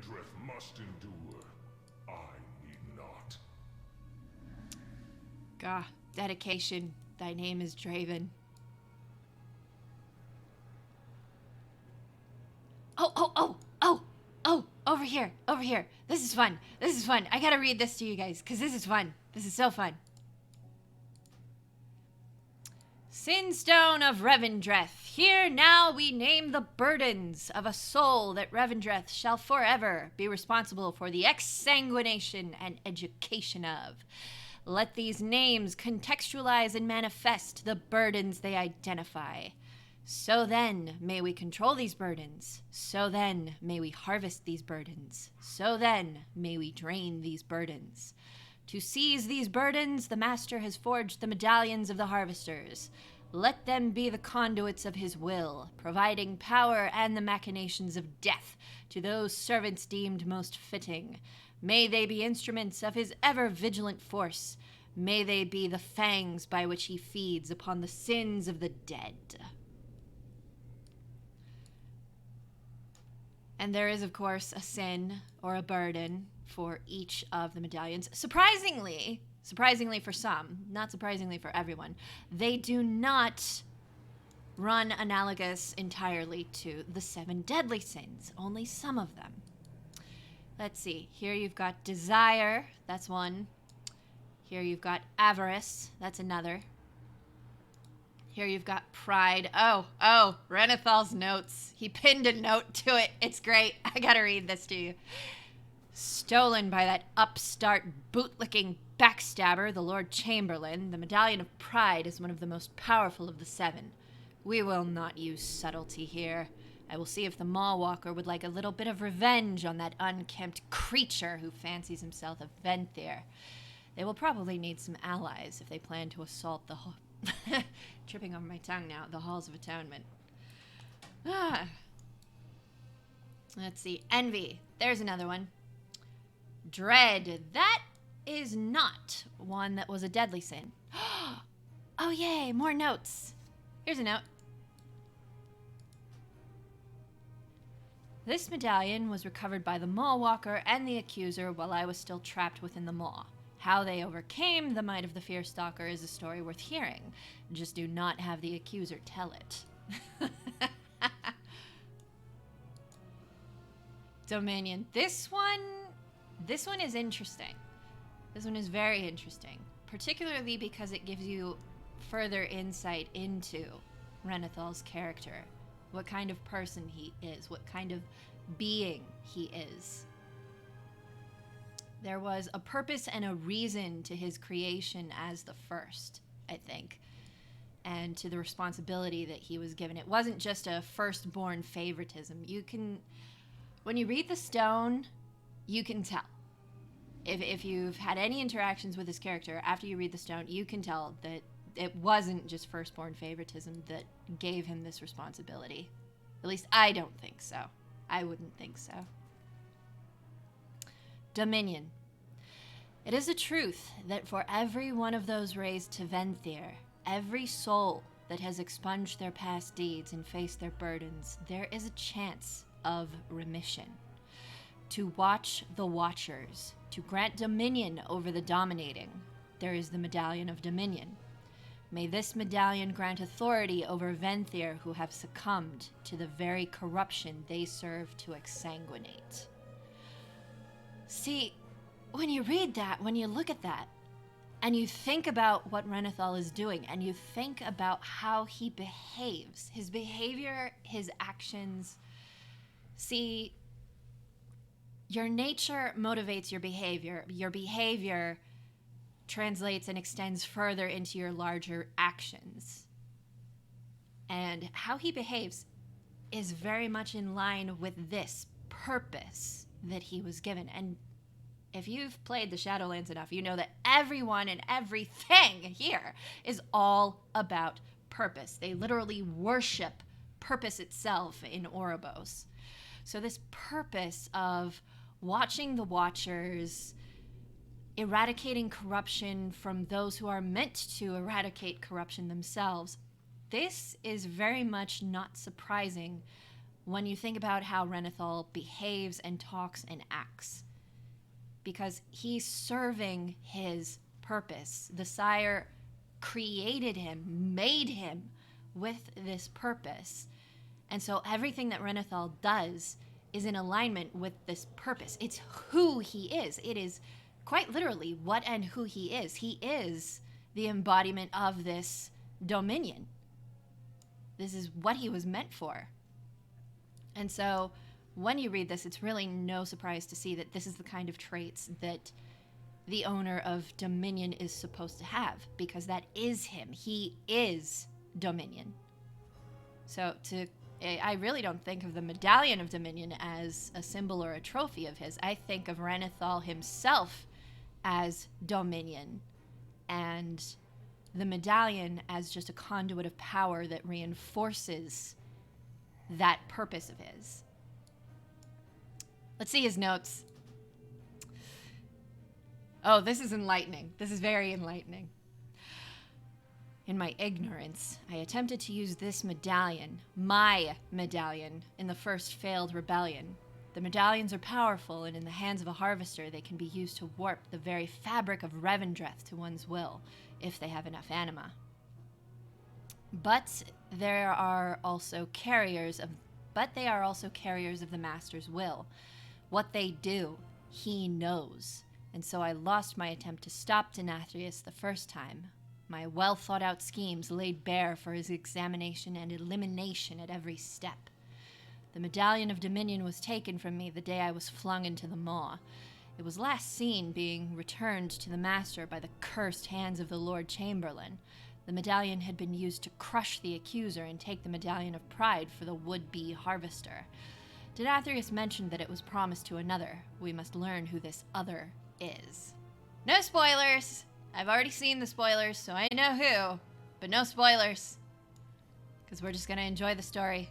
Revendreth must endure. I need not. Gah, dedication. Thy name is Draven. Oh, over here. This is fun. I gotta read this to you guys, because this is fun. This is so fun. Sinstone of Revendreth. Here now we name the burdens of a soul that Revendreth shall forever be responsible for the exsanguination and education of. Let these names contextualize and manifest the burdens they identify. So then may we control these burdens. So then may we harvest these burdens. So then may we drain these burdens. To seize these burdens, the Master has forged the Medallions of the Harvesters. Let them be the conduits of his will, providing power and the machinations of death to those servants deemed most fitting. May they be instruments of his ever-vigilant force. May they be the fangs by which he feeds upon the sins of the dead. And there is, of course, a sin or a burden for each of the medallions. Surprisingly for some, not surprisingly for everyone, they do not run analogous entirely to the 7 deadly sins, only some of them. Let's see, here you've got desire, that's one. Here you've got avarice, that's another. Here you've got pride. Oh, Renathal's notes. He pinned a note to it. It's great. I gotta read this to you. Stolen by that upstart, bootlicking backstabber, the Lord Chamberlain, the Medallion of Pride is one of the most powerful of the 7. We will not use subtlety here. I will see if the Mawwalker would like a little bit of revenge on that unkempt creature who fancies himself a Venthyr. They will probably need some allies if they plan to assault the tripping over my tongue now, the Halls of Atonement. Let's see. Envy. There's another one. Dread. That is not one that was a deadly sin. Oh, yay. More notes. Here's a note. This medallion was recovered by the Mawwalker and the Accuser while I was still trapped within the Maw. How they overcame the might of the Fearstalker is a story worth hearing. Just do not have the Accuser tell it. Dominion. This one is interesting. This one is very interesting, particularly because it gives you further insight into Renathal's character, what kind of person he is, what kind of being he is. There was a purpose and a reason to his creation as the first, I think, and to the responsibility that he was given. It wasn't just a firstborn favoritism. When you read the stone, you can tell. If you've had any interactions with his character after you read the stone, you can tell that it wasn't just firstborn favoritism that gave him this responsibility. At least I don't think so. I wouldn't think so. Dominion. It is a truth that for every one of those raised to Venthyr, every soul that has expunged their past deeds and faced their burdens, there is a chance of remission. To watch the Watchers, to grant dominion over the dominating, there is the Medallion of Dominion. May this medallion grant authority over Venthyr who have succumbed to the very corruption they serve to exsanguinate. See, when you read that, when you look at that, and you think about what Renathal is doing, and you think about how he behaves, his behavior, his actions, see, your nature motivates your behavior. Your behavior translates and extends further into your larger actions. And how he behaves is very much in line with this purpose that he was given. And if you've played the Shadowlands enough, you know that everyone and everything here is all about purpose. They literally worship purpose itself in Oribos. So this purpose of watching the Watchers, eradicating corruption from those who are meant to eradicate corruption themselves, this is very much not surprising when you think about how Renathal behaves and talks and acts. Because he's serving his purpose. The sire created him, made him with this purpose. And so everything that Renathal does is in alignment with this purpose. It's who he is. It is quite literally what and who he is. He is the embodiment of this dominion. This is what he was meant for. And so when you read this, it's really no surprise to see that this is the kind of traits that the owner of Dominion is supposed to have, because that is him. He is Dominion. So I really don't think of the Medallion of Dominion as a symbol or a trophy of his. I think of Renathal himself as Dominion, and the medallion as just a conduit of power that reinforces that purpose of his. Let's see his notes. Oh, this is enlightening. This is very enlightening. In my ignorance, I attempted to use this medallion, my medallion, in the first failed rebellion. The medallions are powerful, and in the hands of a harvester, they can be used to warp the very fabric of Revendreth to one's will, if they have enough anima. But they are also carriers of the Master's will. What they do, he knows. And so I lost my attempt to stop Denathrius the first time. My well-thought-out schemes laid bare for his examination and elimination at every step. The Medallion of Dominion was taken from me the day I was flung into the maw. It was last seen being returned to the Master by the cursed hands of the Lord Chamberlain. The medallion had been used to crush the accuser and take the Medallion of Pride for the would-be harvester. Denathrius mentioned that it was promised to another. We must learn who this other is. No spoilers! I've already seen the spoilers, so I know who, but no spoilers. Because we're just going to enjoy the story.